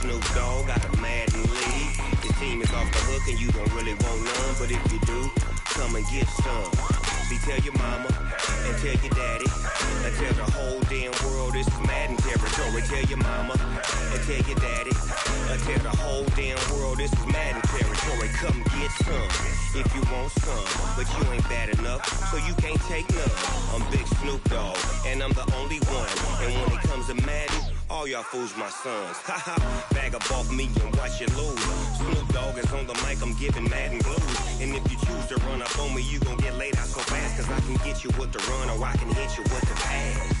Snoop Dogg got a Madden league. Your team is off the hook and you don't really want none, but if you do, come and get some. See, tell your mama and tell your daddy and tell the whole damn world this is Madden territory. Tell your mama and tell your daddy and tell the whole damn world this is Madden territory. Come get some if you want some, but you ain't bad enough, so you can't take none. I'm Big Snoop Dogg, and I'm the only one. And when it comes to Madden, all y'all fools my sons. Haha, bag up off me and watch you lose. Snoop Dogg is on the mic, I'm giving Madden blues. And if you choose to run up on me, you gon' get laid out so fast, cause I can get you with the run or I can hit you with the pass.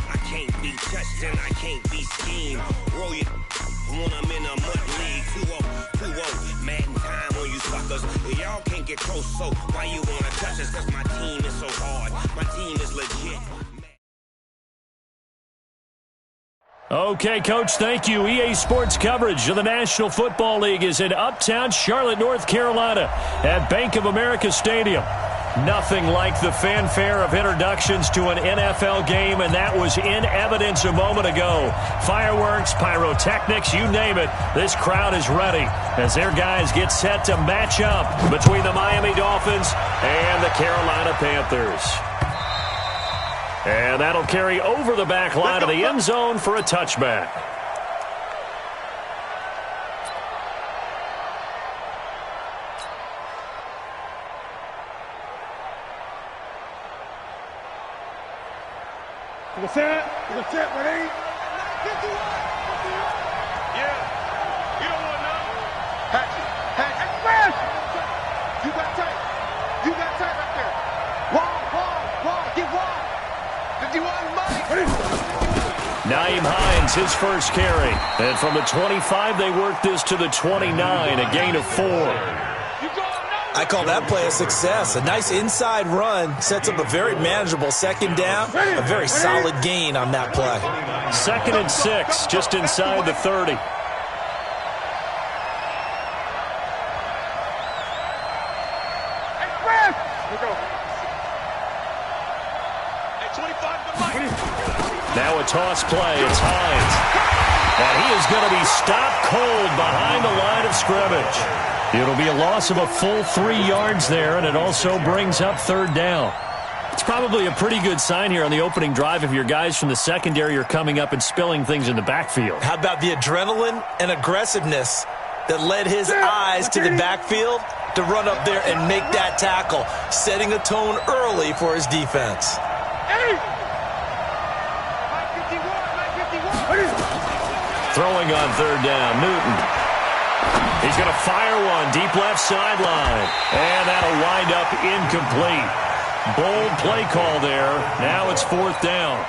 I can't be touched and I can't be schemed. Roll you when I'm in a mud league. 2-0, Madden time on you suckers. Y'all can't get close, so why you wanna touch us? Cause my team is so hard, my team is legit. Okay, Coach, thank you. EA Sports coverage of the National Football League is in Uptown Charlotte, North Carolina at Bank of America Stadium. Nothing like the fanfare of introductions to an NFL game, and that was in evidence a moment ago. Fireworks, pyrotechnics, you name it. This crowd is ready as their guys get set to match up between the Miami Dolphins and the Carolina Panthers. And that'll carry over the back line of the end zone for a touchback. It's a set, ready? Yeah. You don't want none. Hatch. Express! You got tight. You got tight right there. Wall. Get wall. 51, Mike. Nyheim Hines, his first carry. And from the 25, they work this to the 29, a gain of 4. I call that play a success. A nice inside run sets up a very manageable second down. A very solid gain on that play. 2nd and 6, just inside the 30. Now a toss play. It's Hines. And he is going to be stopped cold behind the line of scrimmage. It'll be a loss of a full 3 yards there, and it also brings up 3rd down. It's probably a pretty good sign here on the opening drive if your guys from the secondary are coming up and spilling things in the backfield. How about the adrenaline and aggressiveness that led his eyes to the backfield to run up there and make that tackle, setting a tone early for his defense. Throwing on 3rd down, Newton. He's going to fire one deep left sideline. And that'll wind up incomplete. Bold play call there. Now it's 4th down.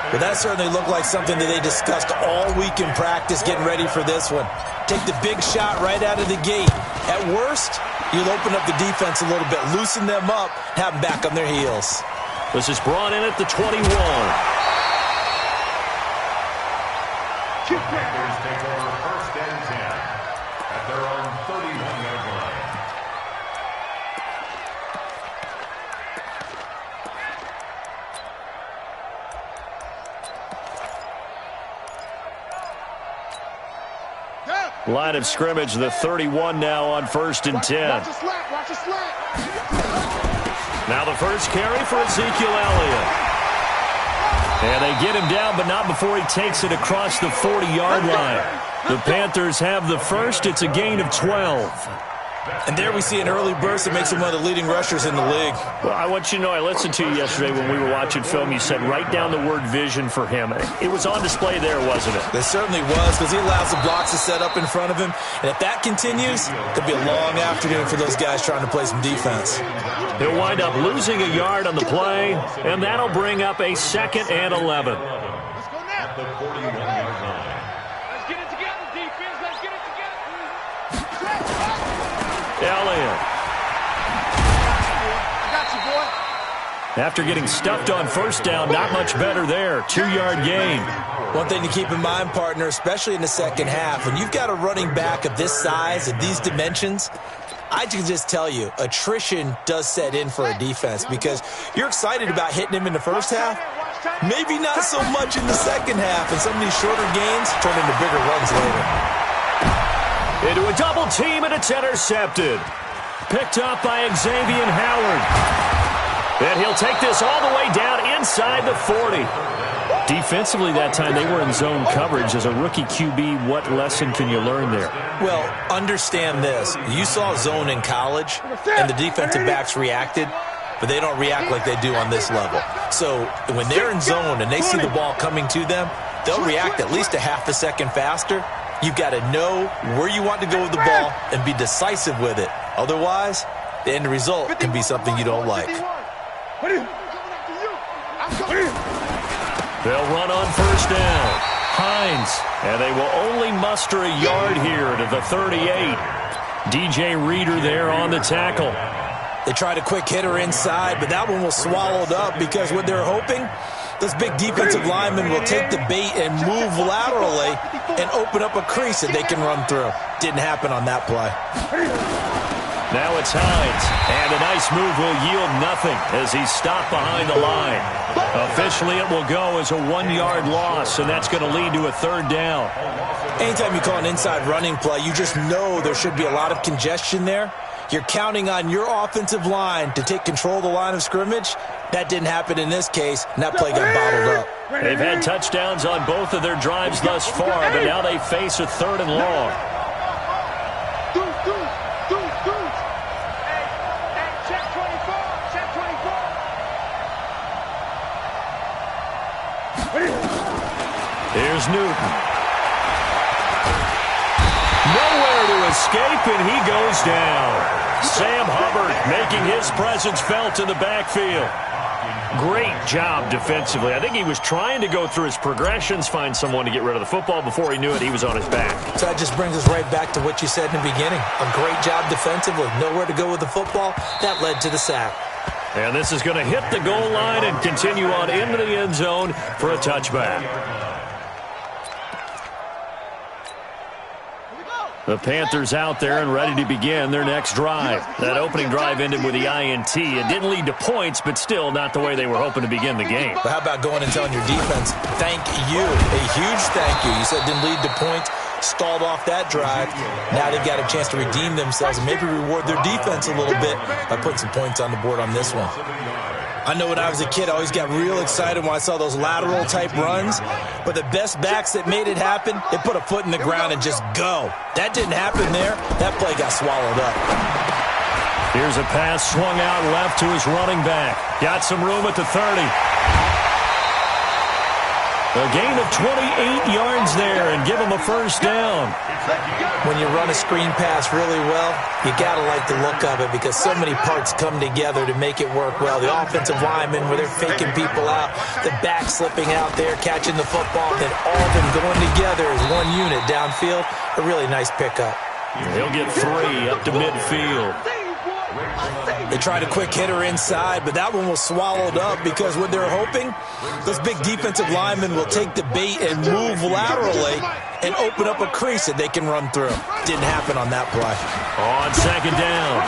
But that certainly looked like something that they discussed all week in practice getting ready for this one. Take the big shot right out of the gate. At worst, you'll open up the defense a little bit, loosen them up, have them back on their heels. This is brought in at the 21. Panthers take over 1st and 10 at their own 31-yard line. Line of scrimmage, the 31 now on 1st and 10. Watch the slant. Now the first carry for Ezekiel Elliott. And they get him down, but not before he takes it across the 40-yard line. The Panthers have the first. It's a gain of 12. And there we see an early burst that makes him one of the leading rushers in the league. Well, I want you to know, I listened to you yesterday when we were watching film. You said write down the word vision for him. It was on display there, wasn't it? It certainly was, because he allows the blocks to set up in front of him. And if that continues, it'll be a long afternoon for those guys trying to play some defense. He'll wind up losing a yard on the play, and that'll bring up a 2nd and 11. At the 41-yard line. Let's get it together, defense. Let's get it together. Elliott. I got you, boy. After getting stuffed on 1st down, not much better there. 2-yard gain. One thing to keep in mind, partner, especially in the second half, when you've got a running back of this size and these dimensions, I can just tell you, attrition does set in for a defense because you're excited about hitting him in the first half, Maybe not so much in the second half, and some of these shorter gains turn into bigger runs later. Into a double team, and it's intercepted. Picked up by Xavier Howard. And he'll take this all the way down inside the 40. Defensively that time, they were in zone coverage. As a rookie QB, what lesson can you learn there? Well, understand this. You saw zone in college, and the defensive backs reacted, but they don't react like they do on this level. So when they're in zone and they see the ball coming to them, they'll react at least a half a second faster. You've got to know where you want to go with the ball and be decisive with it. Otherwise, the end result can be something you don't like. They'll run on first down. Hines, and they will only muster a yard here to the 38. DJ Reader there on the tackle. They tried a quick hitter inside, but that one was swallowed up because what they're hoping, this big defensive lineman will take the bait and move laterally and open up a crease that they can run through. Didn't happen on that play. Now it's Hines, and a nice move will yield nothing as he's stopped behind the line. Officially, it will go as a 1-yard loss, and that's going to lead to a third down. Anytime you call an inside running play, you just know there should be a lot of congestion there. You're counting on your offensive line to take control of the line of scrimmage. That didn't happen in this case, and that play got bottled up. They've had touchdowns on both of their drives thus far, but now they face a third and long. Here's Newton. Nowhere to escape, and he goes down. Sam Hubbard making his presence felt in the backfield. Great job defensively. I think he was trying to go through his progressions, find someone to get rid of the football. Before he knew it, he was on his back. So that just brings us right back to what you said in the beginning. A great job defensively. Nowhere to go with the football. That led to the sack. And this is going to hit the goal line and continue on into the end zone for a touchback. The Panthers out there and ready to begin their next drive. That opening drive ended with the INT. It didn't lead to points, but still not the way they were hoping to begin the game. But how about going and telling your defense, thank you, a huge thank you. You said it didn't lead to points, stalled off that drive. Now they've got a chance to redeem themselves and maybe reward their defense a little bit by putting some points on the board on this one. I know when I was a kid, I always got real excited when I saw those lateral-type runs. But the best backs that made it happen, they put a foot in the ground and just go. That didn't happen there. That play got swallowed up. Here's a pass swung out left to his running back. Got some room at the 30. A gain of 28 yards there and give him a first down. When you run a screen pass really well, you got to like the look of it because so many parts come together to make it work well. The offensive linemen, where they're faking people out, the back slipping out there, catching the football, then all of them going together as one unit downfield. A really nice pickup. He'll get 3 up to midfield. They tried a quick hitter inside, but that one was swallowed up because what they're hoping, those big defensive linemen will take the bait and move laterally and open up a crease that they can run through. Didn't happen on that play. On second down,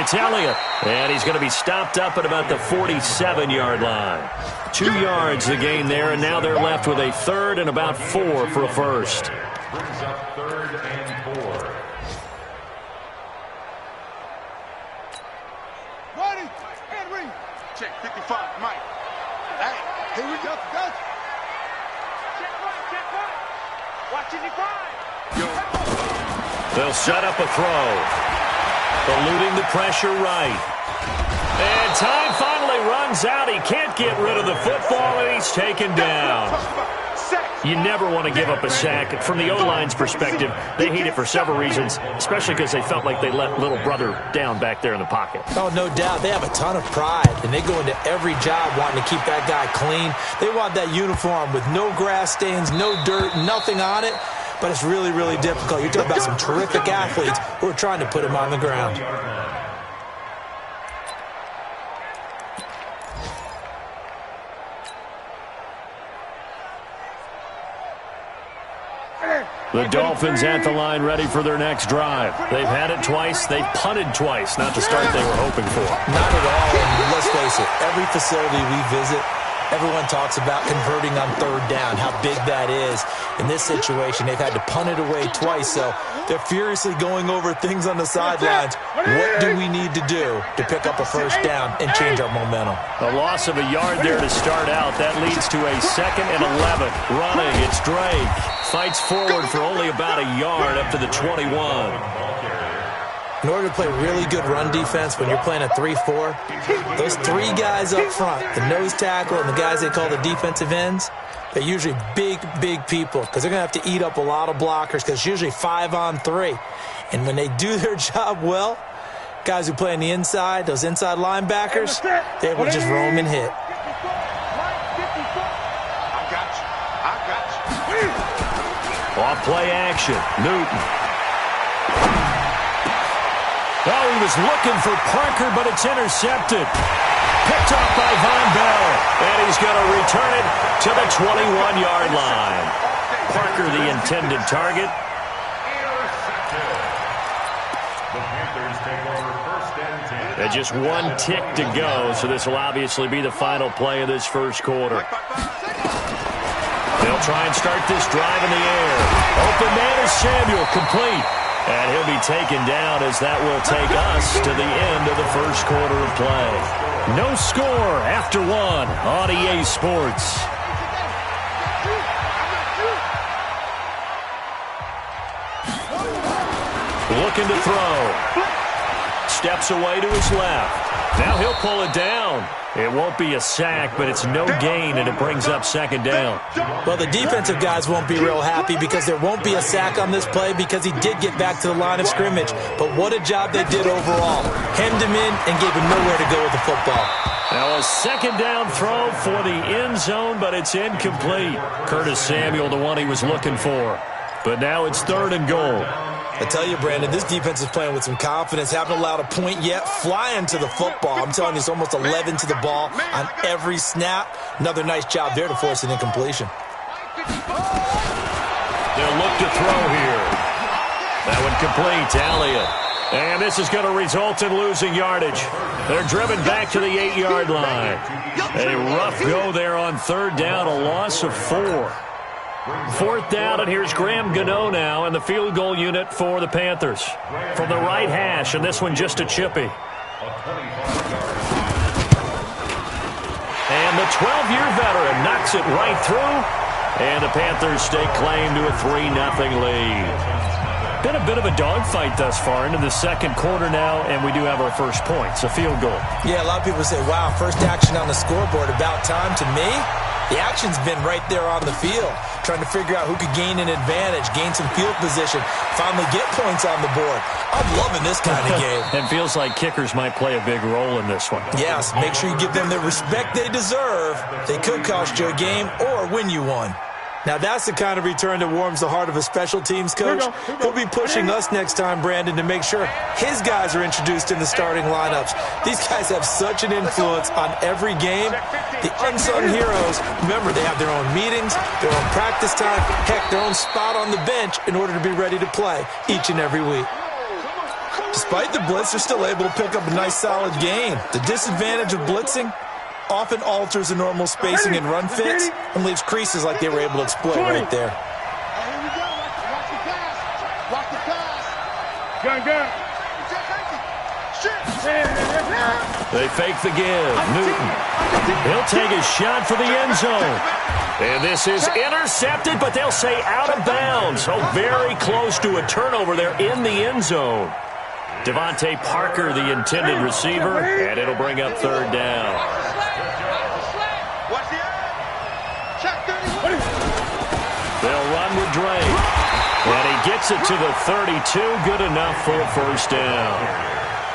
it's Elliott, and he's going to be stopped up at about the 47-yard line. 2 yards the gain there, and now they're left with a third and about 4 for a first. Brings up 3rd and 4. Ready, Henry. Check 55, Mike. Hey, here we go. Check right. Watching the grind. They'll set up a throw. Eluding the pressure right. And time finally runs out. He can't get rid of the football, and he's taken down. You never want to give up a sack. From the O-line's perspective, they hate it for several reasons, especially because they felt like they let little brother down back there in the pocket. Oh, no doubt. They have a ton of pride, and they go into every job wanting to keep that guy clean. They want that uniform with no grass stains, no dirt, nothing on it. But it's really, really difficult. You're talking about some terrific athletes who are trying to put him on the ground. The Dolphins at the line ready for their next drive. They've had it twice. They've punted twice. Not the start they were hoping for. Not at all. And let's face it, every facility we visit, Everyone talks about converting on third down, how big that is. In this situation, they've had to punt it away twice, so they're furiously going over things on the sidelines. What do we need to do to pick up a first down and change our momentum? A loss of a yard there to start out. That leads to a 2nd and 11. Running, it's Drake. Fights forward for only about a yard up to the 21. In order to play really good run defense when you're playing a 3-4, those 3 guys up front, the nose tackle and the guys they call the defensive ends, they're usually big, big people because they're going to have to eat up a lot of blockers because it's usually 5-on-3. And when they do their job well, guys who play on the inside, those inside linebackers, they're able to just roam and hit. Off play action, Newton. Oh, he was looking for Parker, but it's intercepted. Picked off by Von Bell, and he's going to return it to the 21-yard line. Parker, the intended target. And just 1 tick to go, so this will obviously be the final play of this first quarter. They'll try and start this drive in the air. Open man is Samuel, complete. And he'll be taken down as that will take us to the end of the first quarter of play. No score after 1 on EA Sports. Looking to throw. Steps away to his left. Now he'll pull it down. It won't be a sack, but it's no gain, and it brings up 2nd down. Well, the defensive guys won't be real happy because there won't be a sack on this play because he did get back to the line of scrimmage. But what a job they did overall. Hemmed him in and gave him nowhere to go with the football. Now a 2nd down throw for the end zone, but it's incomplete. Curtis Samuel, the one he was looking for. But now it's 3rd and goal. I tell you, Brandon, this defense is playing with some confidence. Haven't allowed a point yet. Flying to the football. I'm telling you, it's almost 11 to the ball on every snap. Another nice job there to force an incompletion. They'll look to throw here. That one complete to Elliott. And this is going to result in losing yardage. They're driven back to the 8-yard line. A rough go there on 3rd down, a loss of 4. 4th down, and here's Graham Gano now in the field goal unit for the Panthers. From the right hash, and this one just a chippy. And the 12-year veteran knocks it right through, and the Panthers stake claim to a 3-0 lead. Been a bit of a dogfight thus far into the 2nd quarter now, and we do have our first points, a field goal. Yeah, a lot of people say, wow, first action on the scoreboard, about time. To me, the action's been right there on the field, trying to figure out who could gain an advantage, gain some field position, finally get points on the board. I'm loving this kind of game. And feels like kickers might play a big role in this one. Yes, make sure you give them the respect they deserve. They could cost you a game or win you one. Now, that's the kind of return that warms the heart of a special teams coach. He'll be pushing us next time, Brandon, to make sure his guys are introduced in the starting lineups. These guys have such an influence on every game. The unsung heroes, remember, they have their own meetings, their own practice time, heck, their own spot on the bench in order to be ready to play each and every week. Despite the blitz, they're still able to pick up a nice, solid gain. The disadvantage of blitzing often alters the normal spacing and run fits and leaves creases like they were able to exploit right there. Here we go. Watch the pass. Watch the pass. Gun. They fake the give. Newton. He'll take a shot for the end zone. And this is intercepted, but they'll say out of bounds. So very close to a turnover there in the end zone. Devontae Parker, the intended receiver, and it'll bring up 3rd down. They'll run with Drake. And he gets it to the 32. Good enough for a first down.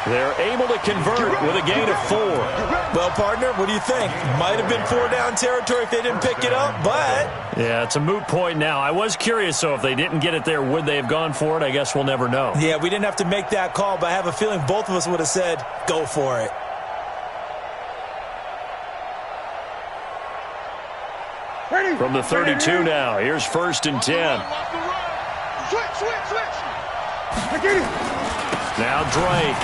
They're able to convert with a gain of 4. Well, partner, what do you think? Might have been 4-down territory if they didn't pick it up, but... Yeah, it's a moot point now. I was curious, so if they didn't get it there, would they have gone for it? I guess we'll never know. Yeah, we didn't have to make that call, but I have a feeling both of us would have said, go for it. From the 32 now, here's 1st and 10. Switch. Now Drake.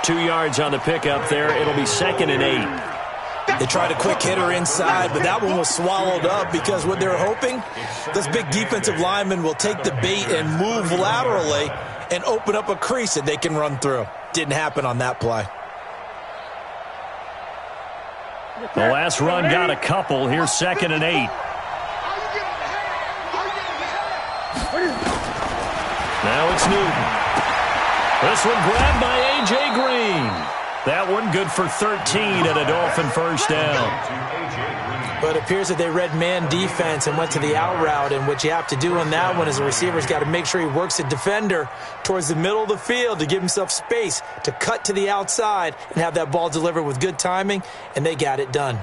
2 yards on the pickup there. It'll be 2nd and 8. They tried a quick hitter inside, but that one was swallowed up because what they're hoping, this big defensive lineman will take the bait and move laterally and open up a crease that they can run through. Didn't happen on that play. The last run got a couple. Here's 2nd and 8. Now it's Newton. This one grabbed by A.J. Green. That one good for 13 and a Dolphin first down. But it appears that they read man defense and went to the out route, and what you have to do on that one is the receiver's got to make sure he works the defender towards the middle of the field to give himself space to cut to the outside and have that ball delivered with good timing, and they got it done.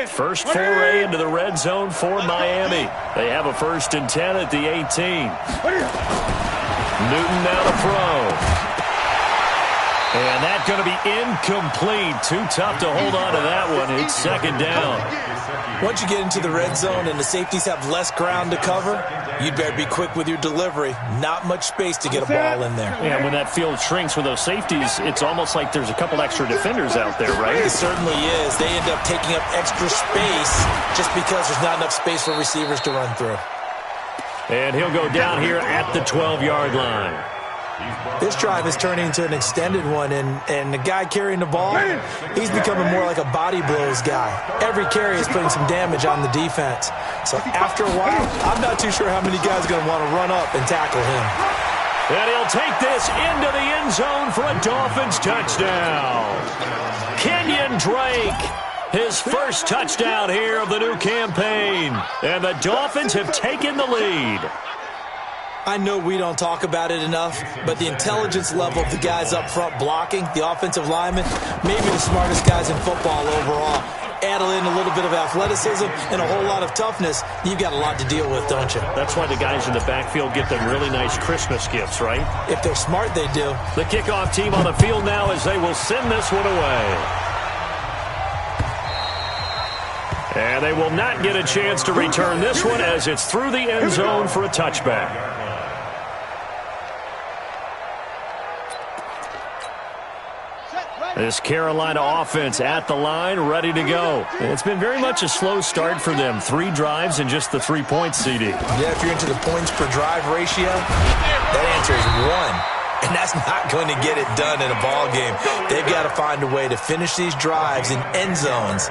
First foray into the red zone for Miami. They have a 1st and 10 at the 18. Newton now to throw. And that's going to be incomplete. Too tough to hold on to that one. It's 2nd down. Once you get into the red zone and the safeties have less ground to cover, you'd better be quick with your delivery. Not much space to get a ball in there. Yeah, when that field shrinks with those safeties, it's almost like there's a couple extra defenders out there, right? It certainly is. They end up taking up extra space just because there's not enough space for receivers to run through. And he'll go down here at the 12-yard line. This drive is turning into an extended one, and the guy carrying the ball, he's becoming more like a body blows guy. Every carry is putting some damage on the defense. So after a while, I'm not too sure how many guys are going to want to run up and tackle him. And he'll take this into the end zone for a Dolphins touchdown. Kenyon Drake, his first touchdown here of the new campaign. And the Dolphins have taken the lead. I know we don't talk about it enough, but the intelligence level of the guys up front blocking, the offensive linemen, maybe the smartest guys in football overall. Add in a little bit of athleticism and a whole lot of toughness, you've got a lot to deal with, don't you? That's why the guys in the backfield get them really nice Christmas gifts, right? If they're smart, they do. The kickoff team on the field now as they will send this one away. And they will not get a chance to return this one as it's through the end zone for a touchback. This Carolina offense at the line, ready to go. It's been very much a slow start for them. 3 drives and just the 3 points, CD. Yeah, if you're into the points per drive ratio, that answer is 1. And that's not going to get it done in a ball game. They've got to find a way to finish these drives in end zones,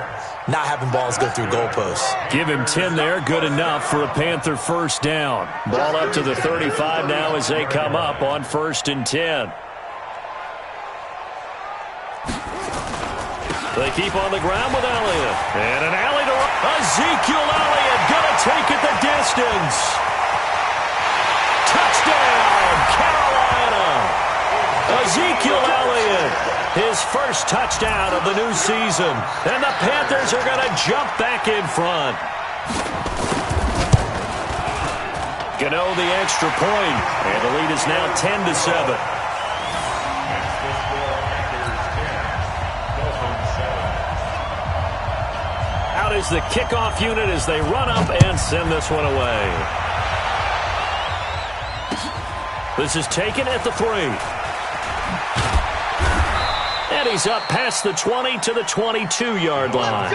not having balls go through goalposts. Give him 10 there, good enough for a Panther first down. Ball up to the 35 now as they come up on 1st and 10. They keep on the ground with Elliott. And an alley to Ezekiel Elliott going to take it the distance. Touchdown, Carolina. Ezekiel Elliott, his first touchdown of the new season. And the Panthers are going to jump back in front. Gano the extra point. And the lead is now 10-7. Is the kickoff unit as they run up and send this one away. This is taken at the 3. And he's up past the 20 to the 22-yard line.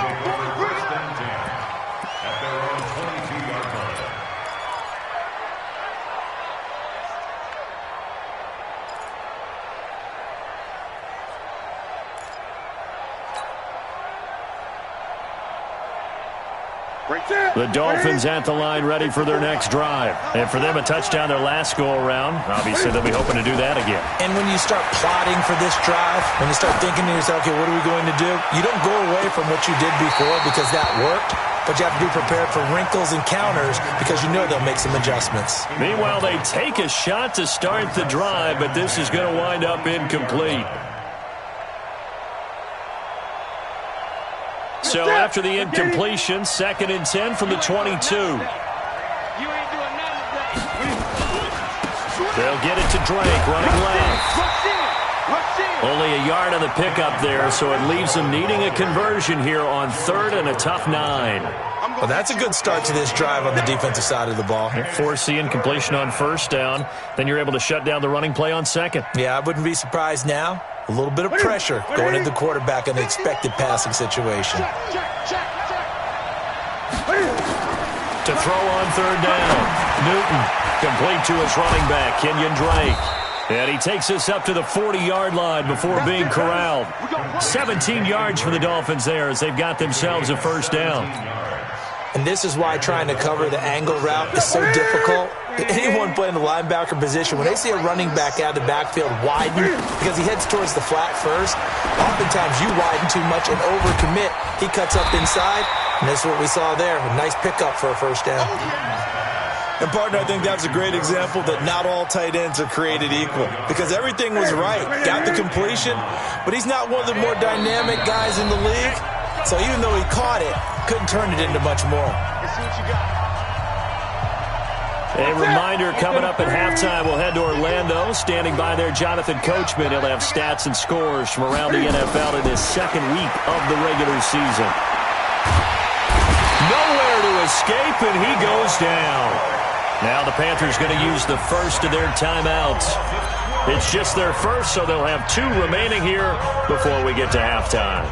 The Dolphins at the line ready for their next drive. And for them, a touchdown their last go-around. Obviously, they'll be hoping to do that again. And when you start plotting for this drive, when you start thinking to yourself, okay, what are we going to do? You don't go away from what you did before because that worked, but you have to be prepared for wrinkles and counters because you know they'll make some adjustments. Meanwhile, they take a shot to start the drive, but this is going to wind up incomplete. So after the incompletion, 2nd and 10 from the 22. They'll get it to Drake, running left. Only a yard on the pickup there, so it leaves them needing a conversion here on 3rd and a tough 9. Well, that's a good start to this drive on the defensive side of the ball. Force the incompletion on first down. Then you're able to shut down the running play on second. Yeah, I wouldn't be surprised now. A little bit of pressure going into the quarterback in the expected passing situation. To throw on third down. Newton complete to his running back, Kenyon Drake. And he takes us up to the 40-yard line before being corralled. 17 yards for the Dolphins there as they've got themselves a first down. And this is why trying to cover the angle route is so difficult. Anyone playing the linebacker position, when they see a running back out of the backfield widen because he heads towards the flat first, oftentimes you widen too much and overcommit. He cuts up inside, and this is what we saw there. A nice pickup for a first down. And, partner, I think that's a great example that not all tight ends are created equal because everything was right. Got the completion, but he's not one of the more dynamic guys in the league. So even though he caught it, couldn't turn it into much more. A reminder coming up at halftime, we'll head to Orlando. Standing by there, Jonathan Coachman. He'll have stats and scores from around the NFL in his second week of the regular season. Nowhere to escape, and he goes down. Now the Panthers going to use the first of their timeouts. It's just their first, so they'll have 2 remaining here before we get to halftime.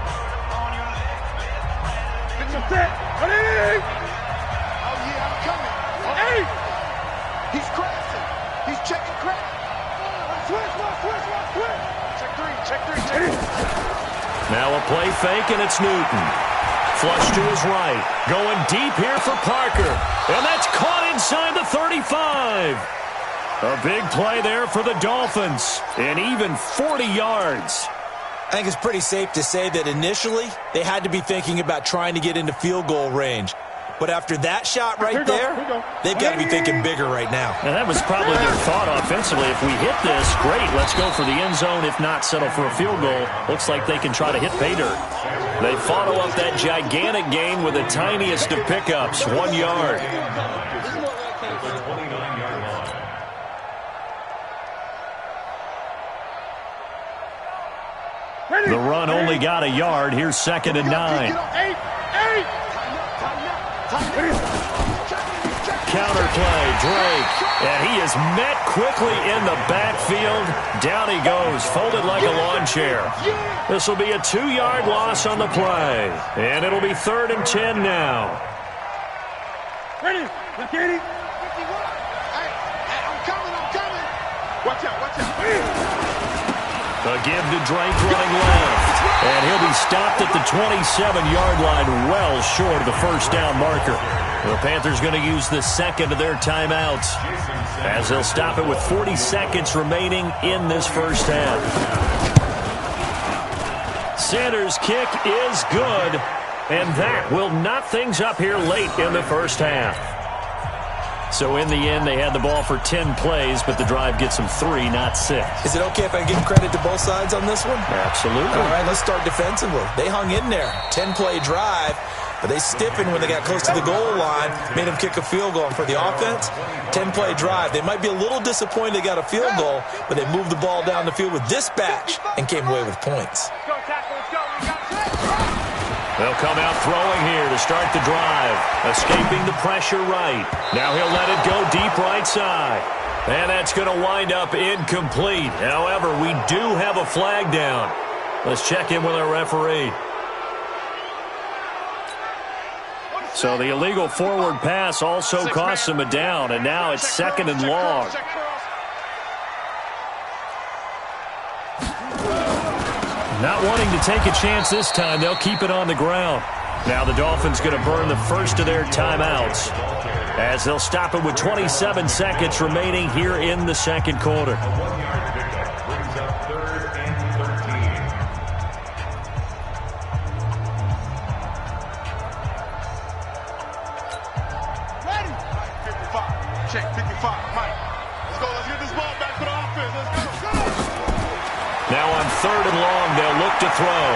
He's crashing. He's checking crack. Switch. Check three. Now a play fake, and it's Newton. Flush to his right. Going deep here for Parker. And that's caught inside the 35. A big play there for the Dolphins. And even 40 yards. I think it's pretty safe to say that initially they had to be thinking about trying to get into field goal range. But after that shot right there, they've got to be thinking bigger right now. And that was probably their thought offensively. If we hit this, great, let's go for the end zone. If not, settle for a field goal. Looks like they can try to hit pay dirt. They follow up that gigantic gain with the tiniest of pickups, 1 yard. The run only got a yard. Here's 2nd and 9. Counterplay, Drake, and he is met quickly in the backfield. Down he goes, folded like a lawn chair. This will be a 2-yard loss on the play, and it'll be 3rd and 10 now. Ready? Let's get it. Hey, I'm coming. Watch out. A give to Drake running left. And he'll be stopped at the 27-yard line, well short of the first down marker. The Panthers going to use the second of their timeouts as they'll stop it with 40 seconds remaining in this first half. Sanders' kick is good, and that will knot things up here late in the first half. So in the end, they had the ball for 10 plays, but the drive gets them 3, not 6. Is it okay if I give credit to both sides on this one? Absolutely. All right, let's start defensively. They hung in there. 10-play drive, but they stiffened when they got close to the goal line, made them kick a field goal. And for the offense, 10-play drive. They might be a little disappointed they got a field goal, but they moved the ball down the field with dispatch and came away with points. They'll come out throwing here to start the drive. Escaping the pressure right. Now he'll let it go deep right side. And that's going to wind up incomplete. However, we do have a flag down. Let's check in with our referee. So the illegal forward pass also costs him a down, and now it's 2nd and long. Not wanting to take a chance this time, they'll keep it on the ground. Now the Dolphins going to burn the first of their timeouts as they'll stop it with 27 seconds remaining here in the second quarter. Check 55, Mike. Let's go. Let's get this ball back for the offense. Let's go. Now on 3rd and long, they'll look to throw.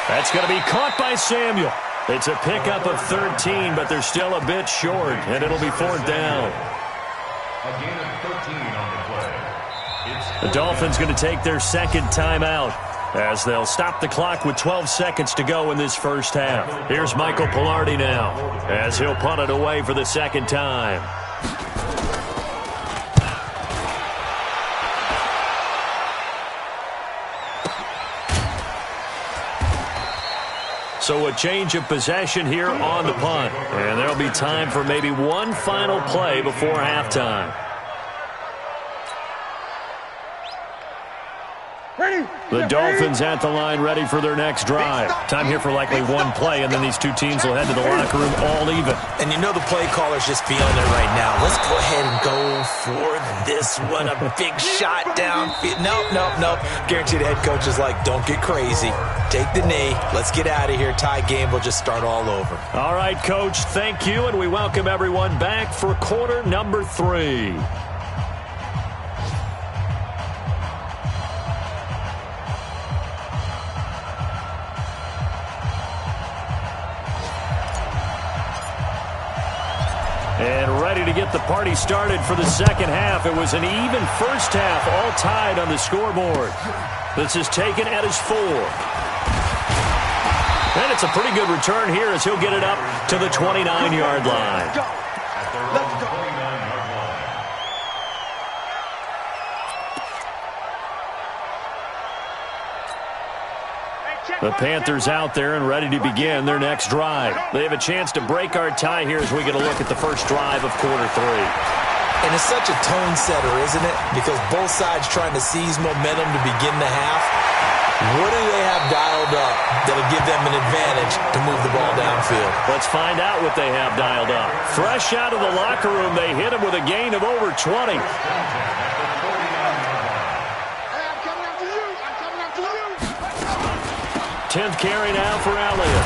That's going to be caught by Samuel. It's a pickup of 13, but they're still a bit short, and it'll be 4th down. A gain of 13 on the play. The Dolphins going to take their second timeout. as they'll stop the clock with 12 seconds to go in this first half. Here's Michael Palardy now as he'll punt it away for the second time. So a change of possession here on the punt. And there'll be time for maybe one final play before halftime. The Dolphins at the line, ready for their next drive. Time here for likely one play, and then these two teams will head to the locker room all even. And you know the play caller's just feeling it right now. Let's go ahead and go for this one. A big shot downfield. Nope. Guaranteed head coach is like, don't get crazy. Take the knee. Let's get out of here. Tie game. We'll just start all over. All right, Coach, thank you, and we welcome everyone back for quarter number 3. And ready to get the party started for the second half. It was an even first half, all tied on the scoreboard. This is taken at his 4. And it's a pretty good return here as he'll get it up to the 29-yard line. Let's go. The Panthers out there and ready to begin their next drive. They have a chance to break our tie here as we get a look at the first drive of quarter 3. And it's such a tone setter, isn't it? Because both sides trying to seize momentum to begin the half. What do they have dialed up that'll give them an advantage to move the ball downfield? Let's find out what they have dialed up. Fresh out of the locker room, they hit him with a gain of over 20. 10th carry now for Elliott.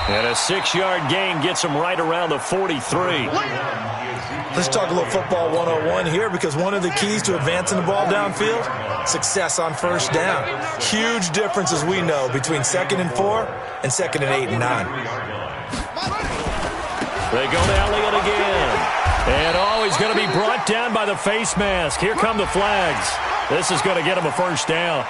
And a 6-yard gain gets him right around the 43. Let's talk a little football 101 here, because one of the keys to advancing the ball downfield, success on first down. Huge difference, as we know, between 2nd and 4 and 2nd and 8 and 9. They go to Elliott again. And he's going to be brought down by the face mask. Here come the flags. This is going to get him a first down.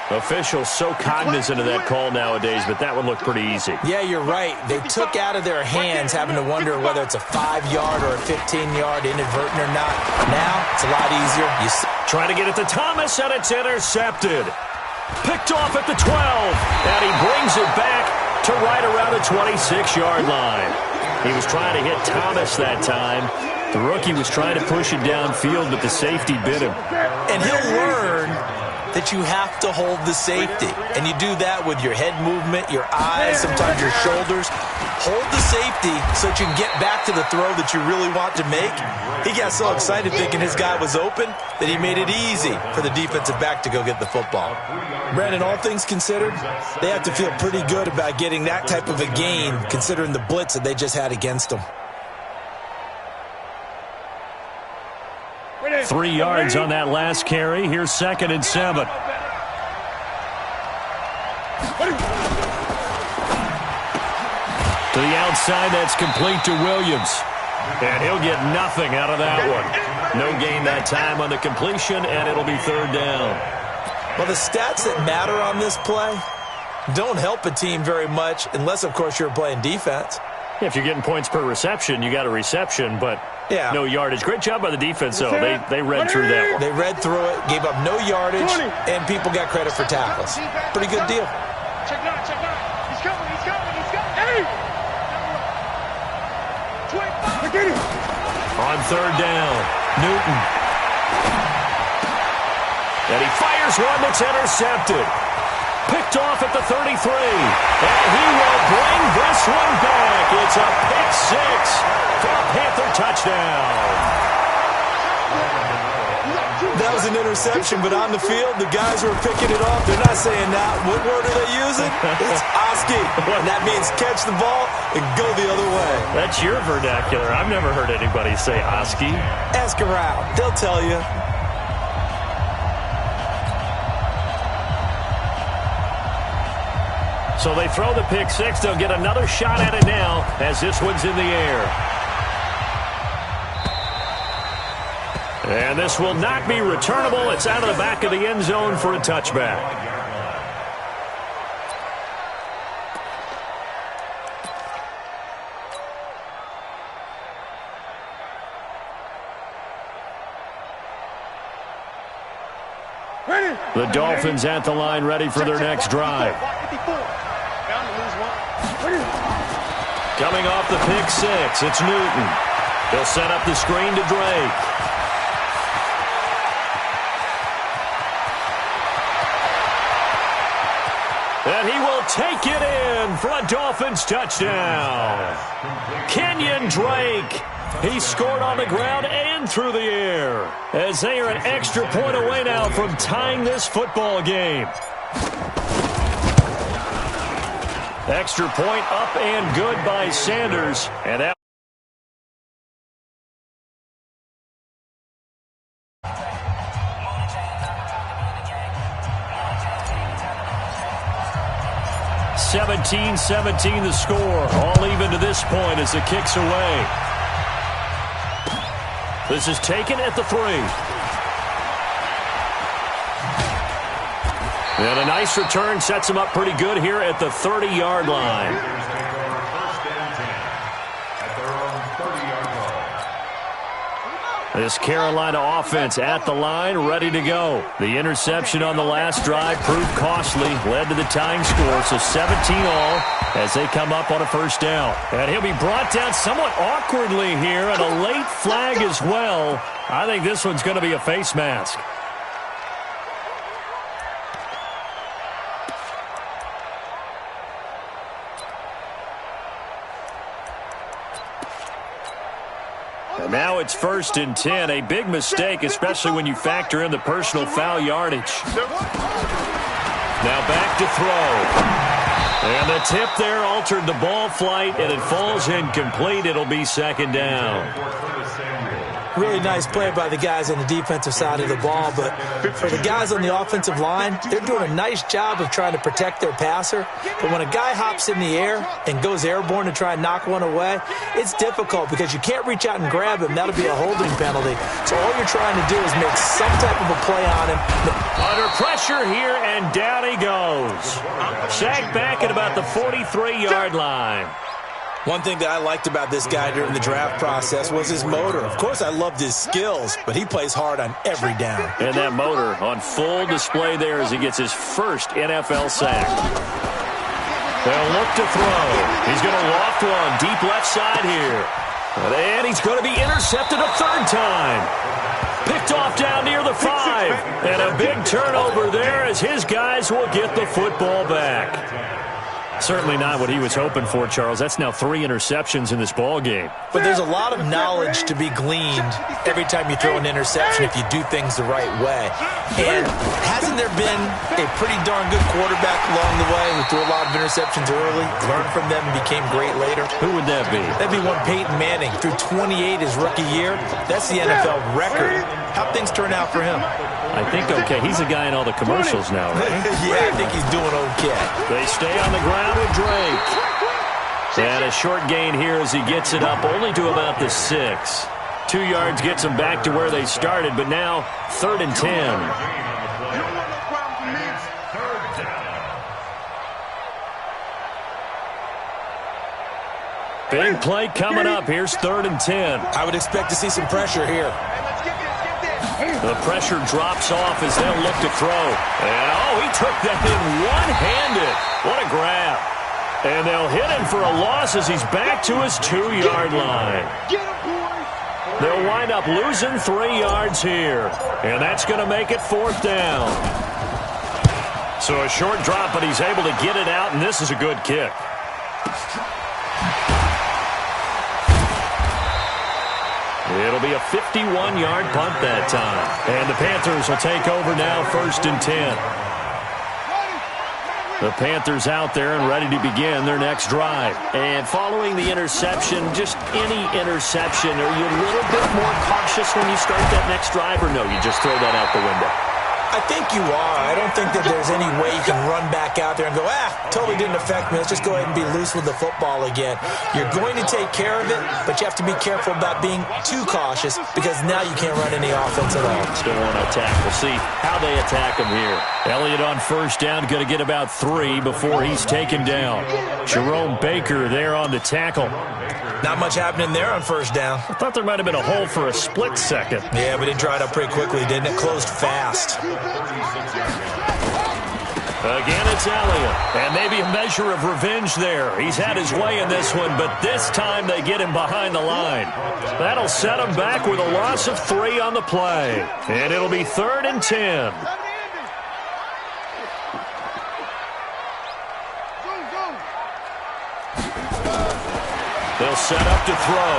Officials so cognizant of that call nowadays, but that one looked pretty easy. Yeah, you're right. They took out of their hands having to wonder whether it's a 5-yard or a 15-yard inadvertent or not. Now, it's a lot easier. Trying to get it to Thomas, and it's intercepted. Picked off at the 12, and he brings it back to right around the 26-yard line. He was trying to hit Thomas that time. The rookie was trying to push it downfield, but the safety bit him. And he'll learn that you have to hold the safety. And you do that with your head movement, your eyes, sometimes your shoulders. Hold the safety so that you can get back to the throw that you really want to make. He got so excited thinking his guy was open that he made it easy for the defensive back to go get the football. Brandon, all things considered, they have to feel pretty good about getting that type of a gain considering the blitz that they just had against them. 3 yards on that last carry. Here's 2nd and 7. To the outside, that's complete to Williams. And he'll get nothing out of that one. No gain that time on the completion, and it'll be 3rd down. Well, the stats that matter on this play don't help a team very much unless, of course, you're playing defense. If you're getting points per reception, you got a reception, but yeah, no yardage. Great job by the defense, though. They read through that one. They read through it, gave up no yardage, and people got credit for tackles. Pretty good deal. Check it out. He's coming. Hey! Get him. On 3rd down, Newton. And he fires one that's intercepted. Picked off at the 33. And he will bring this one back. It's a pick 6 for a Panther touchdown. That was an interception, but on the field, the guys who are picking it off, they're not saying that. What word are they using? It's Oski. And that means catch the ball and go the other way. That's your vernacular. I've never heard anybody say Oski. Ask around. They'll tell you. So they throw the pick 6. They'll get another shot at it now as this one's in the air. And this will not be returnable. It's out of the back of the end zone for a touchback. The Dolphins at the line, ready for their next drive. Coming off the pick six, it's Newton. He'll set up the screen to Drake. And he will take it in for a Dolphins touchdown. Kenyon Drake. He scored on the ground and through the air, as they are an extra point away now from tying this football game. Extra point up and good by Sanders. And that 17-17 the score. All even to this point as the kick's away. This is taken at the 3. And a nice return sets him up pretty good here at the 30-yard line. This Carolina offense at the line, ready to go. The interception on the last drive proved costly, led to the tying score, so 17 all as they come up on a first down. And he'll be brought down somewhat awkwardly here, and a late flag as well. I think this one's going to be a face mask. And now it's 1st and 10. A big mistake, especially when you factor in the personal foul yardage. Now back to throw. And the tip there altered the ball flight, and it falls incomplete. It'll be 2nd down. Really nice play by the guys on the defensive side of the ball, but for the guys on the offensive line, they're doing a nice job of trying to protect their passer. But when a guy hops in the air and goes airborne to try and knock one away, it's difficult because you can't reach out and grab him. That'll be a holding penalty. So all you're trying to do is make some type of a play on him. Under pressure here, and down he goes. Sacked back at about the 43-yard line. One thing that I liked about this guy during the draft process was his motor. Of course, I loved his skills, but he plays hard on every down. And that motor on full display there as he gets his first NFL sack. They'll look to throw. He's going to loft one deep left side here. And he's going to be intercepted a 3rd time. Picked off down near the 5. And a big turnover there as his guys will get the football back. Certainly not what he was hoping for, Charles. That's now 3 interceptions in this ball game. But there's a lot of knowledge to be gleaned every time you throw an interception if you do things the right way. And hasn't there been a pretty darn good quarterback along the way who threw a lot of interceptions early, learned from them, and became great later? Who would that be? That'd be one Peyton Manning. Threw 28 his rookie year. That's the NFL record. How'd things turn out for him? I think okay. He's a guy in all the commercials now, right? Yeah, I think he's doing okay. They stay on the ground with Drake. And a short gain here as he gets it up only to about the 6. 2 yards gets him back to where they started, but now 3rd and 10. Big play coming up. Here's 3rd and 10. I would expect to see some pressure here. The pressure drops off as they'll look to throw. And, oh, he took that in one-handed. What a grab. And they'll hit him for a loss as he's back to his 2-yard line. They'll wind up losing 3 yards here. And that's going to make it 4th down. So a short drop, but he's able to get it out, and this is a good kick. It'll be a 51-yard punt that time. And the Panthers will take over now, 1st and 10. The Panthers out there and ready to begin their next drive. And following the interception, just any interception, are you a little bit more cautious when you start that next drive, or no, you just throw that out the window? I think you are. I don't think that there's any way you can run back out there and go, totally didn't affect me. Let's just go ahead and be loose with the football again. You're going to take care of it, but you have to be careful about being too cautious because now you can't run any offense at all. Still want to attack. We'll see how they attack him here. Elliott on 1st down, going to get about 3 before he's taken down. Jerome Baker there on the tackle. Not much happening there on 1st down. I thought there might have been a hole for a split second. Yeah, but it dried up pretty quickly, didn't it? Closed fast. Again, it's Elliott. And maybe a measure of revenge there. He's had his way in this one, but this time they get him behind the line. That'll set him back with a loss of 3 on the play. And it'll be 3rd and 10. They'll set up to throw.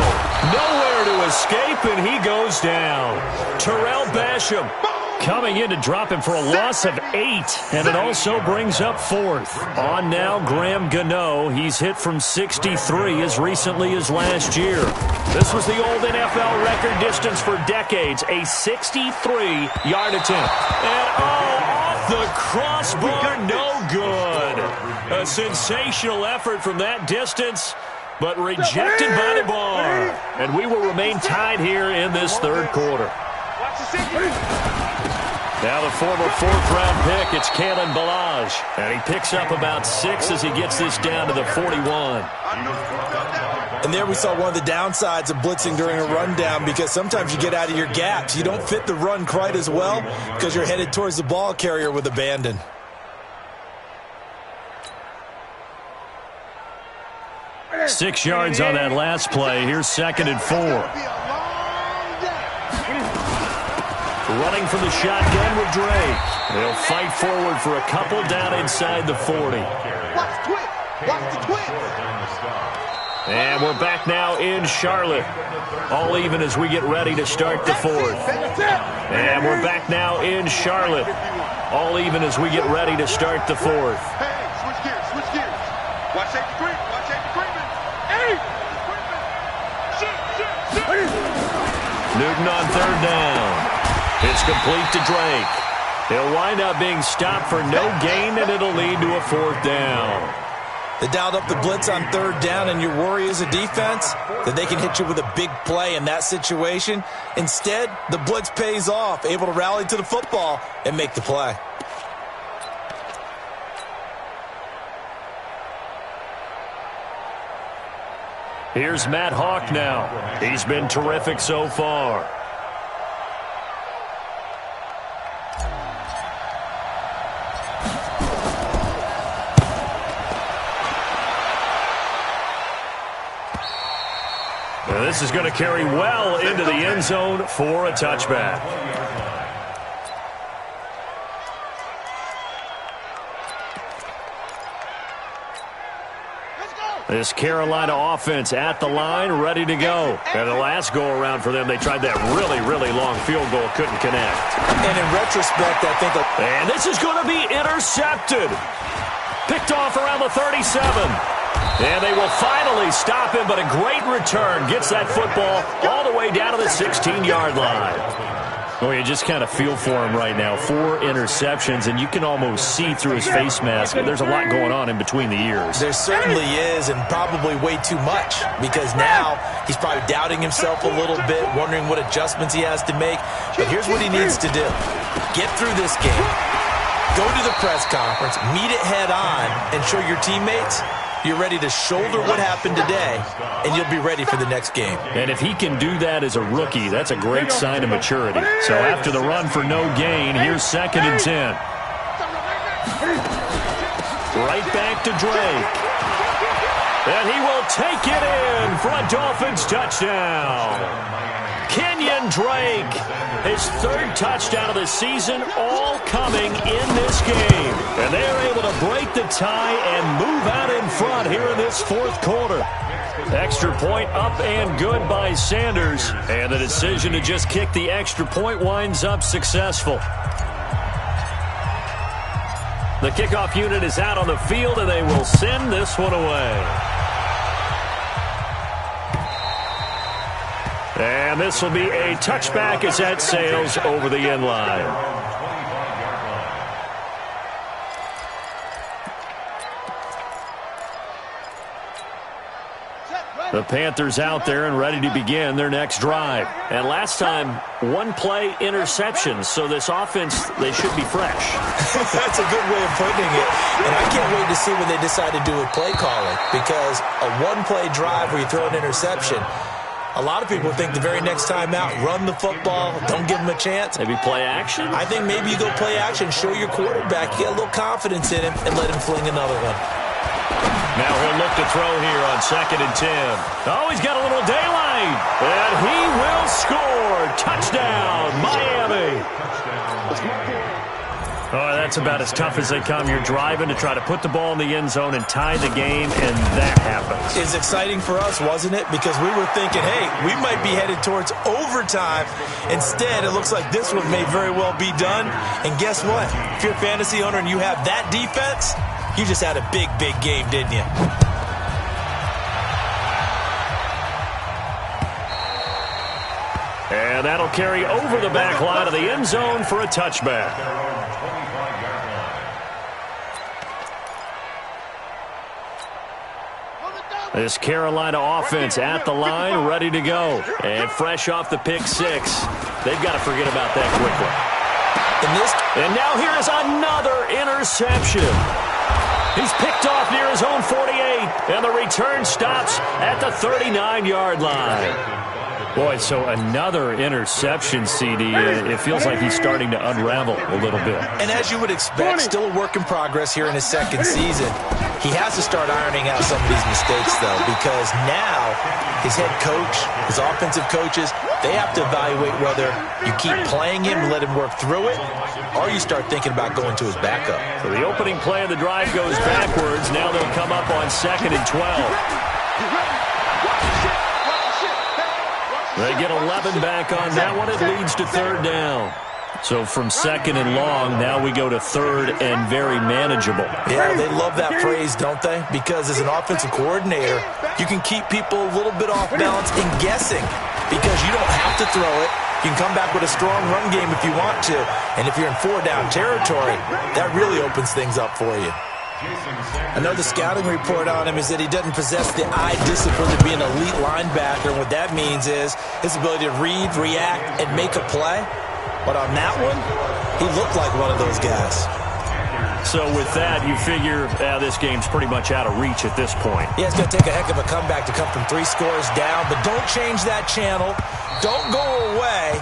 Nowhere to escape, and he goes down. Terrell Basham coming in to drop him for a loss of 8, and it also brings up 4th. On now, Graham Gano. He's hit from 63 as recently as last year. This was the old NFL record distance for decades, a 63-yard attempt. And off the crossbar, no good. A sensational effort from that distance, but rejected by the bar. And we will remain tied here in this 3rd quarter. Now the former 4th-round pick, it's Kalen Ballage. And he picks up about 6 as he gets this down to the 41. And there we saw one of the downsides of blitzing during a rundown, because sometimes you get out of your gaps. You don't fit the run quite as well because you're headed towards the ball carrier with abandon. Six yards on that last play. Here's 2nd and 4. Running from the shotgun with Drake. They'll fight forward for a couple down inside the 40. Watch the twist. Watch the twist. And we're back now in Charlotte. All even as we get ready to start the 4th. And we're back now in Charlotte. All even as we get ready to start the 4th. Hey, switch gears, switch gears. Watch safety Green. Watch safety Greenman. Hey! Shit. Newton on 3rd down. It's complete to Drake. He'll wind up being stopped for no gain, and it'll lead to a 4th down. They dialed up the blitz on 3rd down, and your worry as a defense that they can hit you with a big play in that situation. Instead, the blitz pays off, able to rally to the football and make the play. Here's Matt Hawk now. He's been terrific so far. This is going to carry well into the end zone for a touchback. This Carolina offense at the line, ready to go. And the last go-around for them, they tried that really, really long field goal, couldn't connect. And in retrospect, I think... And this is going to be intercepted. Picked off around the 37. And they will finally stop him, but a great return. Gets that football all the way down to the 16-yard line. Oh, you just kind of feel for him right now. 4 interceptions, and you can almost see through his face mask. There's a lot going on in between the ears. There certainly is, and probably way too much, because now he's probably doubting himself a little bit, wondering what adjustments he has to make. But here's what he needs to do. Get through this game. Go to the press conference, meet it head on, and show your teammates you're ready to shoulder what happened today, and you'll be ready for the next game. And if he can do that as a rookie, that's a great sign of maturity. So after the run for no gain, here's 2nd and 10. Right back to Drake. And he will take it in for a Dolphins touchdown. Kenyon Drake, his 3rd touchdown of the season, all coming in this game. And they are able to break the tie and move out in front here in this 4th quarter. Extra point up and good by Sanders. And the decision to just kick the extra point winds up successful. The kickoff unit is out on the field, and they will send this one away. And this will be a touchback as that sails over the end line. The Panthers out there and ready to begin their next drive. And last time, 1-play interceptions. So this offense, they should be fresh. That's a good way of putting it. And I can't wait to see what they decide to do with play calling. Because a 1-play drive where you throw an interception, A lot of people think the very next time out, run the football, don't give him a chance. Maybe play action? I think maybe you go play action, show your quarterback, you get a little confidence in him, and let him fling another one. Now he'll look to throw here on 2nd and 10. Oh, he's got a little daylight. And he will score. Touchdown, Miami. Oh, that's about as tough as they come. You're driving to try to put the ball in the end zone and tie the game, and that happens. It's exciting for us, wasn't it? Because we were thinking, hey, we might be headed towards overtime. Instead, it looks like this one may very well be done. And guess what? If you're a fantasy owner and you have that defense, you just had a big, big game, didn't you? And that'll carry over the back line of the end zone for a touchback. This Carolina offense at the line, ready to go. And fresh off the pick 6. They've got to forget about that quickly. And now here is another interception. He's picked off near his own 48, and the return stops at the 39-yard line. Boy, so another interception, CD. It feels like he's starting to unravel a little bit. And as you would expect, still a work in progress here in his second season. He has to start ironing out some of these mistakes, though, because now his head coach, his offensive coaches, they have to evaluate whether you keep playing him and let him work through it, or you start thinking about going to his backup. So the opening play of the drive goes backwards. Now they'll come up on 2nd and 12. They get 11 back on that one. It leads to 3rd down. So from 2nd and long, now we go to 3rd and very manageable. Yeah, they love that phrase, don't they? Because as an offensive coordinator, you can keep people a little bit off balance and guessing because you don't have to throw it. You can come back with a strong run game if you want to. And if you're in 4-down territory, that really opens things up for you. Another scouting report on him is that he doesn't possess the eye discipline to be an elite linebacker. And what that means is his ability to read, react, and make a play. But on that one, he looked like one of those guys. So with that, you figure this game's pretty much out of reach at this point. Yeah, it's going to take a heck of a comeback to come from 3 scores down. But don't change that channel. Don't go away.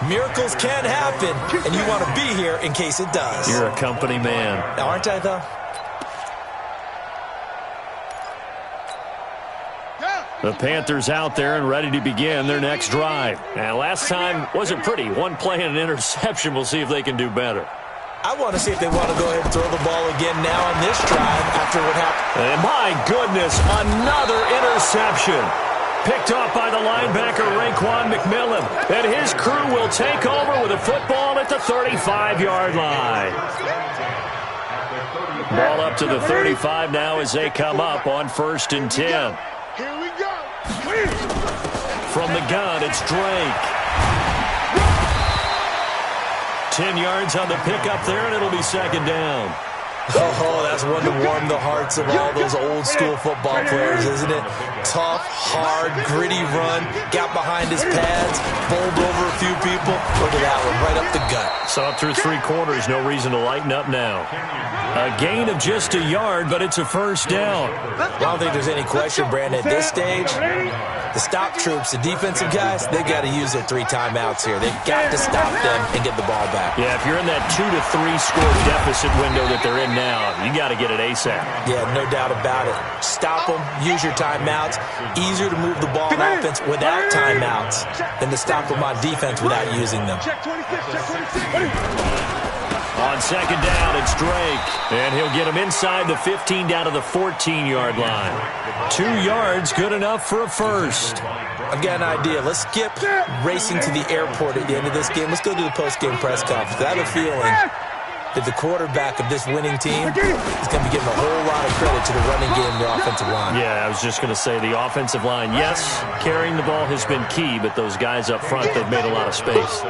Miracles can happen, and you want to be here in case it does. You're a company man. Aren't I, though? The Panthers out there and ready to begin their next drive. And last time wasn't pretty. One play and an interception. We'll see if they can do better. I want to see if they want to go ahead and throw the ball again now on this drive after what happened. And my goodness, another interception. Picked off by the linebacker, Raekwon McMillan. And his crew will take over with a football at the 35-yard line. Ball up to the 35 now as they come up on 1st and 10. Here we go. From the gun, it's Drake. 10 yards on the pickup there, and it'll be 2nd down. Oh, that's one to warm the hearts of all those old-school football players, isn't it? Tough, hard, gritty run, got behind his pads, bowled over a few people. Look at that one, right up the gut. Saw it through 3 quarters, no reason to lighten up now. A gain of just a yard, but it's a 1st down. I don't think there's any question, Brandon, at this stage, the stop troops, the defensive guys, they got to use their 3 timeouts here. They've got to stop them and get the ball back. Yeah, if you're in that 2 to 3 score deficit window that they're in now, you got to get it ASAP. Yeah, no doubt about it. Stop them, use your timeouts. Easier to move the ball on offense without timeouts than to stop them on defense without using them. Check 26, check 26. On 2nd down, it's Drake. And he'll get him inside the 15 down to the 14-yard line. 2 yards, good enough for a 1st. I've got an idea. Let's skip racing to the airport at the end of this game. Let's go to the post-game press conference. I have a feeling that the quarterback of this winning team is going to be giving a whole lot of credit to the running game and the offensive line. Yeah, I was just going to say the offensive line, yes, carrying the ball has been key, but those guys up front, they've made a lot of space.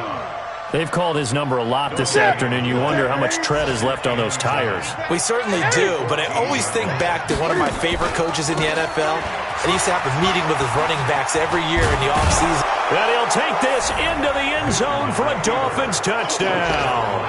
They've called his number a lot this afternoon. You wonder how much tread is left on those tires. We certainly do, but I always think back to one of my favorite coaches in the NFL, and he used to have a meeting with his running backs every year in the offseason. And he'll take this into the end zone for a Dolphins touchdown.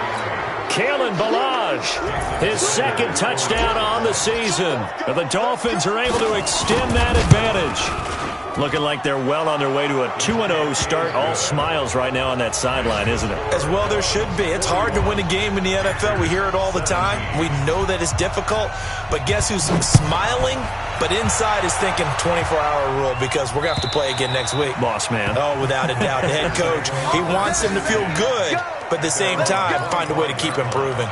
Kalen Ballage Ballage, his second touchdown on the season. And the Dolphins are able to extend that advantage. Looking like they're well on their way to a 2-0 start. All smiles right now on that sideline, isn't it? As well there should be. It's hard to win a game in the NFL. We hear it all the time. We know that it's difficult. But guess who's smiling? But inside is thinking 24-hour rule because we're going to have to play again next week. Boss man. Oh, without a doubt. The head coach, he wants him to feel good, but at the same time, find a way to keep improving.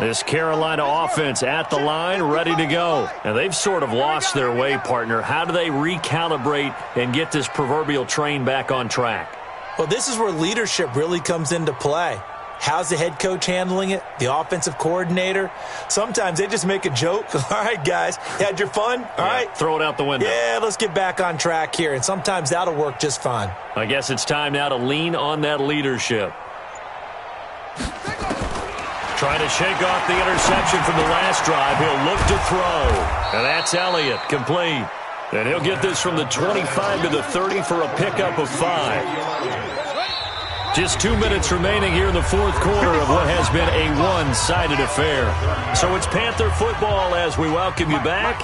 This Carolina offense at the line, ready to go. And they've sort of lost their way, partner. How do they recalibrate and get this proverbial train back on track? Well, this is where leadership really comes into play. How's the head coach handling it? The offensive coordinator? Sometimes they just make a joke. All right, guys, you had your fun? All right. Throw it out the window. Yeah, let's get back on track here. And sometimes that'll work just fine. I guess it's time now to lean on that leadership. Trying to shake off the interception from the last drive. He'll look to throw. And that's Elliott, complete. And he'll get this from the 25 to the 30 for a pickup of 5. Just 2 minutes remaining here in the fourth quarter of what has been a one-sided affair. So it's Panther football as we welcome you back.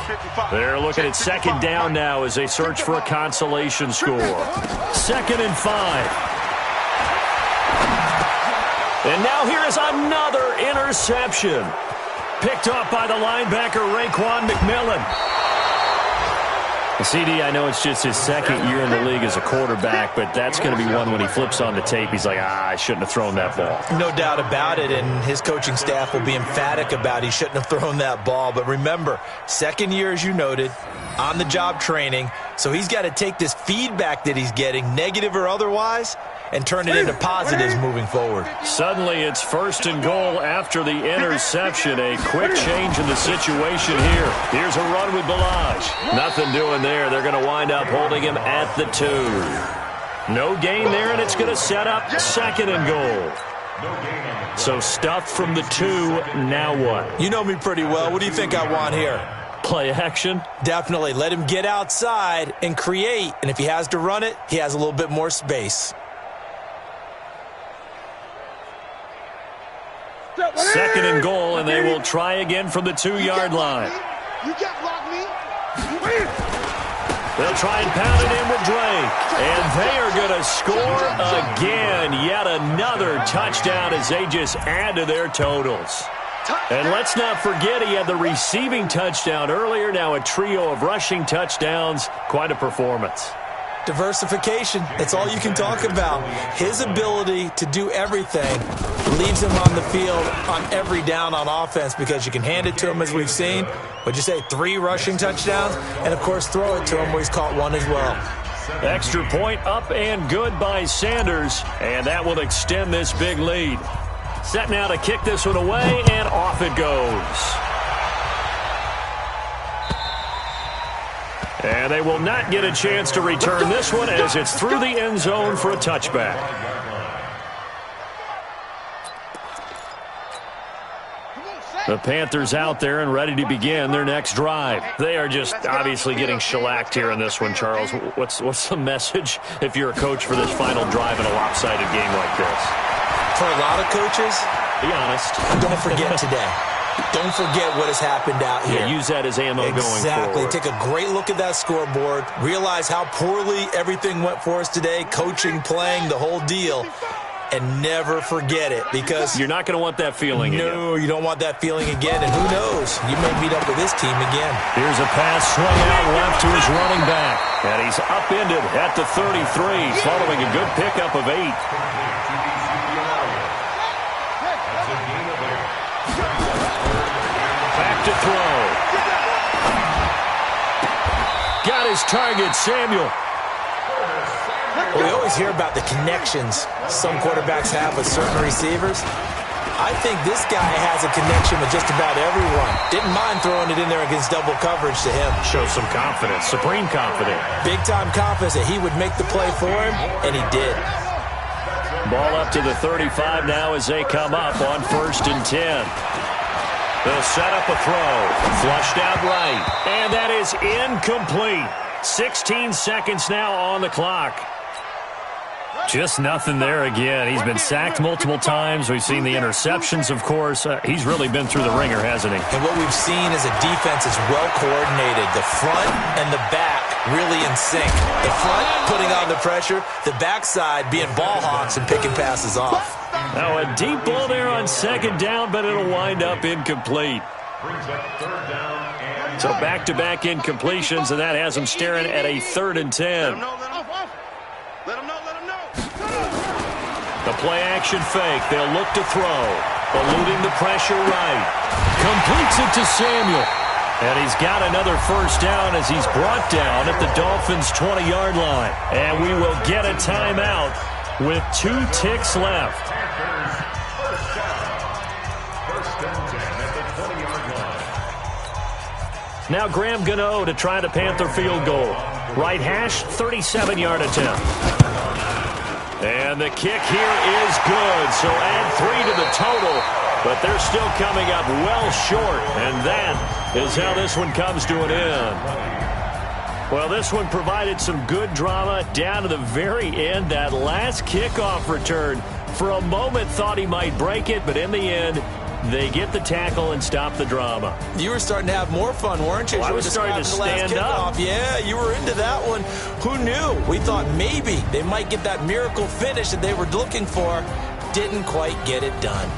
They're looking at second down now as they search for a consolation score. 2nd and 5. And now here is another interception. Picked up by the linebacker, Raekwon McMillan. CD, I know it's just his second year in the league as a quarterback, but that's going to be one when he flips on the tape. He's like, I shouldn't have thrown that ball. No doubt about it, and his coaching staff will be emphatic about he shouldn't have thrown that ball. But remember, second year, as you noted, on-the-job training, so he's got to take this feedback that he's getting, negative or otherwise, and turn it into positives moving forward. Suddenly it's 1st and goal after the interception. A quick change in the situation here. Here's a run with Ballage. Nothing doing there. They're going to wind up holding him at the 2. No gain there, and it's going to set up 2nd and goal. So stuff from the 2. Now what? You know me pretty well. What do you think I want here? Play action? Definitely. Let him get outside and create. And if he has to run it, he has a little bit more space. 2nd and goal, and they will try again from the 2-yard line. You can't block me. They'll try and pound it in with Drake. And they are going to score again. Yet another touchdown as they just add to their totals. And let's not forget he had the receiving touchdown earlier. Now a trio of rushing touchdowns. Quite a performance. Diversification, that's all you can talk about. His ability to do everything leaves him on the field on every down on offense because you can hand it to him as we've seen. What'd you say, 3 rushing touchdowns? And, of course, throw it to him where he's caught 1 as well. Extra point up and good by Sanders, and that will extend this big lead. Set now to kick this one away, and off it goes. And they will not get a chance to return this one as it's through the end zone for a touchback. The Panthers out there and ready to begin their next drive. They are just obviously getting shellacked here in this one, Charles. What's the message if you're a coach for this final drive in a lopsided game like this? For a lot of coaches, be honest. Don't forget today. Don't forget what has happened out here. Yeah, use that as ammo going forward. Exactly. Take a great look at that scoreboard. Realize how poorly everything went for us today. Coaching, playing, the whole deal. And never forget it because you're not going to want that feeling again. No, you don't want that feeling again. And who knows? You may meet up with this team again. Here's a pass swung out left to his running back. And he's upended at the 33 following a good pickup of 8. To throw. Got his target, Samuel. Well, we always hear about the connections some quarterbacks have with certain receivers. I think this guy has a connection with just about everyone. Didn't mind throwing it in there against double coverage to him. Shows some confidence, supreme confidence. Big-time confidence that he would make the play for him, and he did. Ball up to the 35 now as they come up on 1st and 10. They'll set up a throw. Flushed out right. And that is incomplete. 16 seconds now on the clock. Just nothing there again. He's been sacked multiple times. We've seen the interceptions, of course. He's really been through the ringer, hasn't he? And what we've seen is a defense that's well coordinated. The front and the back really in sync. The front putting on the pressure, the backside being ball hawks and picking passes off. Now a deep ball there on second down, but it'll wind up incomplete. So back-to-back incompletions, and that has them staring at a 3rd and 10. Let him know. The play-action fake. They'll look to throw. Eluding the pressure right. Completes it to Samuel. And he's got another first down as he's brought down at the Dolphins' 20-yard line. And we will get a timeout with 2 ticks left. Now Graham Gano to try the Panther field goal. Right hash, 37-yard attempt. And the kick here is good, so add 3 to the total, but they're still coming up well short, and that is how this one comes to an end. Well, this one provided some good drama down to the very end. That last kickoff return, for a moment thought he might break it, but in the end, they get the tackle and stop the drama. You were starting to have more fun, weren't you? Well, I was starting to stand up. Yeah, you were into that one. Who knew? We thought maybe they might get that miracle finish that they were looking for. Didn't quite get it done.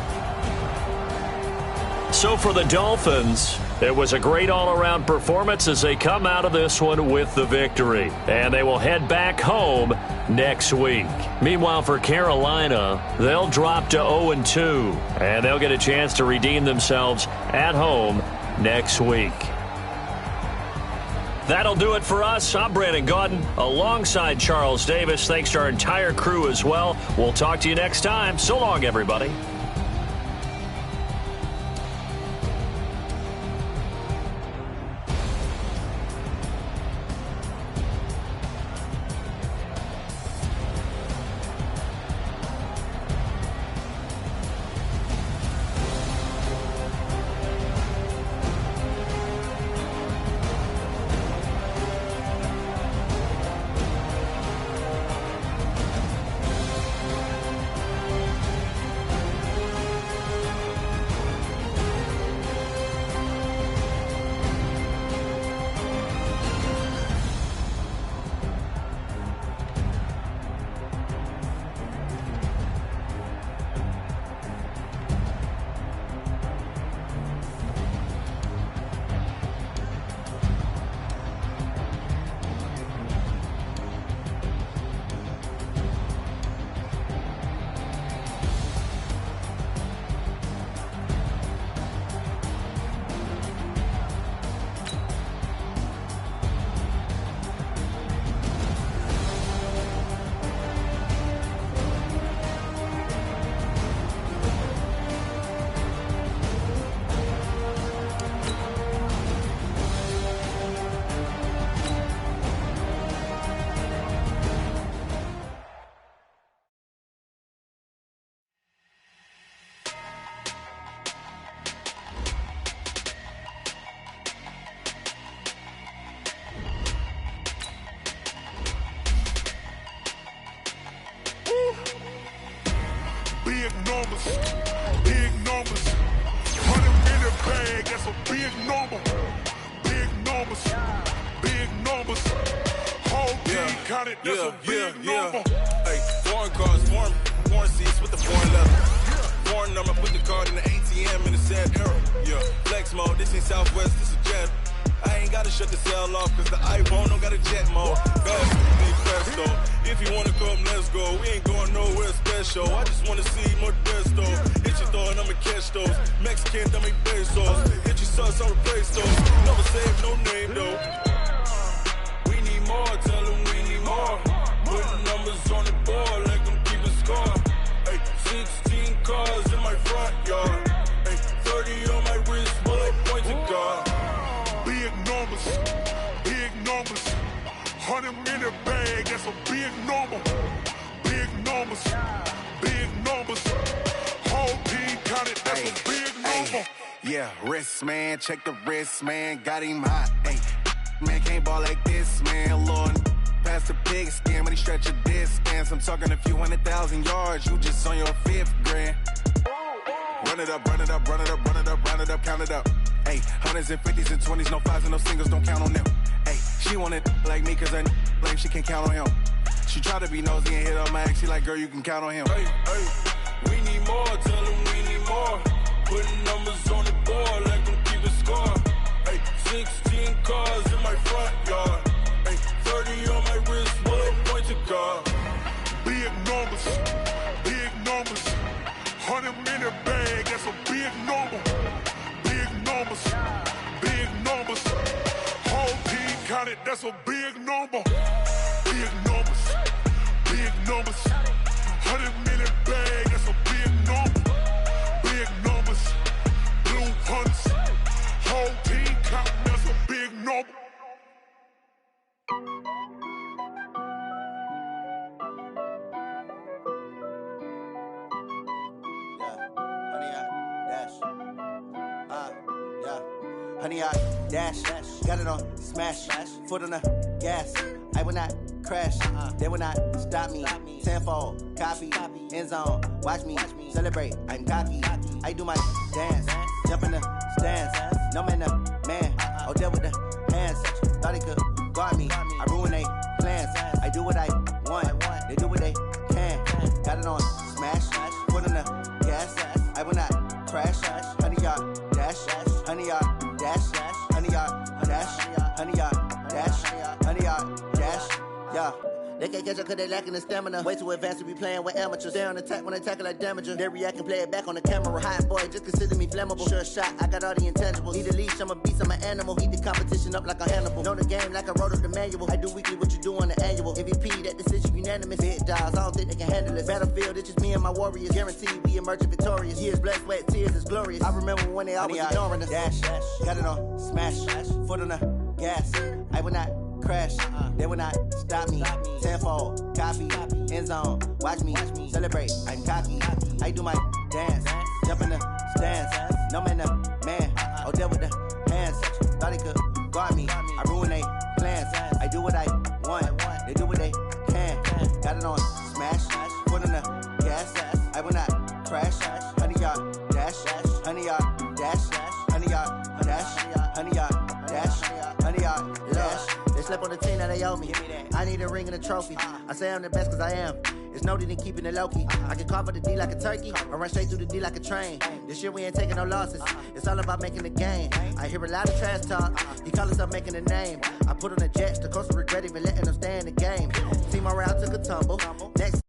So for the Dolphins, it was a great all-around performance as they come out of this one with the victory. And they will head back home next week. Meanwhile, for Carolina, they'll drop to 0-2. And they'll get a chance to redeem themselves at home next week. That'll do it for us. I'm Brandon Gaudin alongside Charles Davis. Thanks to our entire crew as well. We'll talk to you next time. So long, everybody. Big numbers. 100-minute bag, that's a big number. Big numbers. Big numbers. Whole team counted, that's a big number. Hey, foreign cars, foreign seats with the foreign leather. Foreign number, put the card in the ATM in the sad era. Yeah, flex mode, this ain't Southwest, this a jet. I ain't gotta shut the cell off, cause the iPhone don't got a jet mode. Fast, need presto. If you wanna come, let's go. We ain't going nowhere special. I just wanna see more desto. Hit your thought, I'ma catch those. Mexican, dummy pesos. Hit your sus, I'll replace those. Never save no name, though. We need more, tell them we need more. Putting numbers on the board like I'm keeping score. Hey, 16 cars in my front yard. Hey, 30 on my wrist while I point to God. Big numbers. Big numbers. 100-minute bag, that's a big number. Big numbers. Big numbers. Whole team counted, that's a big number. Yeah, wrist man, check the wrist man, got him hot. Ay, man can't ball like this, man. Lord, past the pig skin, but he stretch a distance. I'm talking a few 100,000 yards, you just on your 5th grand. Run it up, run it up, run it up, run it up, run it up, count it up. Hey, hundreds and 50s and 20s, no 5s and no singles, don't count on them. Hey, she want it like me, cause I like she can't count on him. She try to be nosy and hit on my ex, she like, girl, you can count on him. Hey, hey, we need more, tell them we need more. Putting numbers on the board like them keep a score. Hey, 16 cars in my front yard. Hey, 30 on my wrist, one point to guard. Big numbers, big numbers. 100 minute bag, that's a big number. Big numbers, big numbers. Whole team counted, that's a big number. Big numbers, big numbers. 100 minute bag, that's a big number. Big numbers, blue hunts. Whole team counting, that's a big number. Honey, I dash, got it on smash, foot on the gas. I will not crash, they will not stop me. Tenfold, copy, end zone, watch me celebrate. I'm cocky, I do my dance, jump in the stands. No man, man, oh there with the hands. Thought he could guard me, I ruin they plans. I do what I want, they do what they can. Got it on smash, foot on the gas. I will not crash, honey, y'all dash, honey, y'all dash, honey, y'all dash, honey, y'all dash, honey, y'all dash, yeah. They can't catch up cause they lacking the stamina. Way too advanced to be playing with amateurs. Stay on attack when they tackle like damager. They react and play it back on the camera. Hot boy, just consider me flammable. Sure shot, I got all the intangibles. Need a leash, I'm a beast, I'm an animal. Eat the competition up like a Hannibal. Know the game like I wrote up the manual. I do weekly what you do on the annual. MVP, that decision unanimous. Big dogs, I don't think they can handle it. Battlefield, it's just me and my warriors. Guaranteed we emerge victorious. Years, blood, sweat, tears, is glorious. I remember when they always ignoring us. Dash, got it on smash, foot on the gas. I will not crash, they will not stop me. Tenfold, copy, end zone, watch me celebrate. I'm cocky, I do my dance, jump in the stands. No man, man, oh there with the hands. Thought he could guard me, I ruin they plans. I do what I want, they do what they can. Got it on smash, foot on the gas. I will not crash, honey, y'all dash, honey, y'all dash, honey, y'all dash, honey, y'all dash, honey, y'all dash. They slept on the team that they owe me. I need a ring and a trophy. I say I'm the best cause I am. It's no need in keeping it low-key. I can carve up the D like a turkey or run straight through the D like a train. This year we ain't taking no losses. It's all about making the game. I hear a lot of trash talk. He call himself making a name. I put on the Jets. The coach will regret even letting them stay in the game. Team morale took a tumble. Next